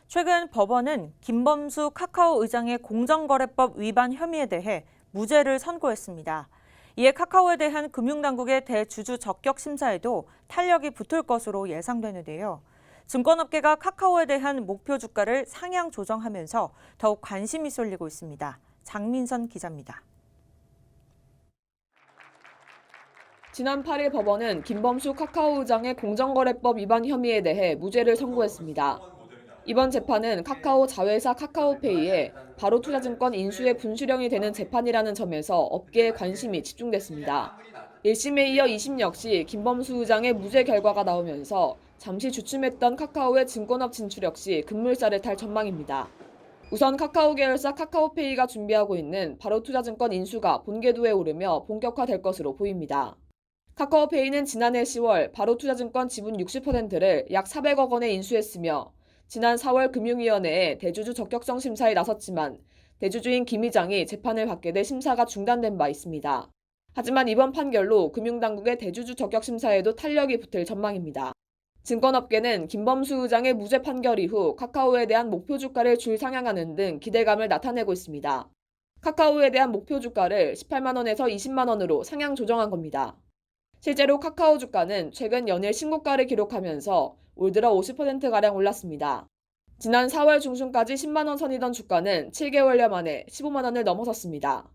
최근 법원은 김범수 카카오 의장의 공정거래법 위반 혐의에 대해 무죄를 선고했습니다. 이에 카카오에 대한 금융당국의 대주주 적격 심사에도 탄력이 붙을 것으로 예상되는데요. 증권업계가 카카오에 대한 목표 주가를 상향 조정하면서 더욱 관심이 쏠리고 있습니다. 장민선 기자입니다. 지난 8일 법원은 김범수 카카오 의장의 공정거래법 위반 혐의에 대해 무죄를 선고했습니다. 이번 재판은 카카오 자회사 카카오페이에 바로투자증권 인수의 분수령이 되는 재판이라는 점에서 업계의 관심이 집중됐습니다. 1심에 이어 2심 역시 김범수 의장의 무죄 결과가 나오면서 잠시 주춤했던 카카오의 증권업 진출 역시 급물살을 탈 전망입니다. 우선 카카오 계열사 카카오페이가 준비하고 있는 바로투자증권 인수가 본궤도에 오르며 본격화될 것으로 보입니다. 카카오페이는 지난해 10월 바로투자증권 지분 60%를 약 400억 원에 인수했으며 지난 4월 금융위원회에 대주주 적격성 심사에 나섰지만 대주주인 김 의장이 재판을 받게 돼 심사가 중단된 바 있습니다. 하지만 이번 판결로 금융당국의 대주주 적격 심사에도 탄력이 붙을 전망입니다. 증권업계는 김범수 의장의 무죄 판결 이후 카카오에 대한 목표 주가를 줄 상향하는 등 기대감을 나타내고 있습니다. 카카오에 대한 목표 주가를 18만 원에서 20만 원으로 상향 조정한 겁니다. 실제로 카카오 주가는 최근 연일 신고가를 기록하면서 올 들어 50%가량 올랐습니다. 지난 4월 중순까지 10만 원 선이던 주가는 7개월여 만에 15만 원을 넘어섰습니다.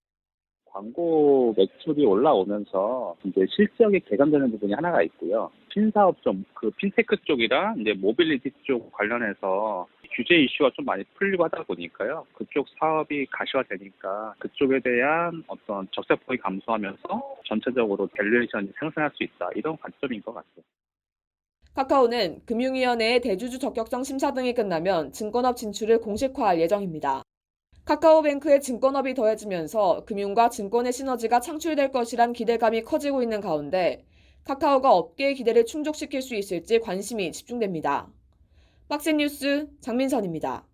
광고 매출이 올라오면서 이제 실적이 개선되는 부분이 하나가 있고요. 신사업종, 핀테크 쪽이랑 이제 모빌리티 쪽 관련해서 규제 이슈가 좀 많이 풀리고 하다 보니까요. 그쪽 사업이 가시화되니까 그쪽에 대한 어떤 적자폭이 감소하면서 전체적으로 밸류에이션이 상승할 수 있다. 이런 관점인 것 같아요. 카카오는 금융위원회의 대주주 적격성 심사 등이 끝나면 증권업 진출을 공식화할 예정입니다. 카카오뱅크의 증권업이 더해지면서 금융과 증권의 시너지가 창출될 것이란 기대감이 커지고 있는 가운데 카카오가 업계의 기대를 충족시킬 수 있을지 관심이 집중됩니다. 박스뉴스 장민선입니다.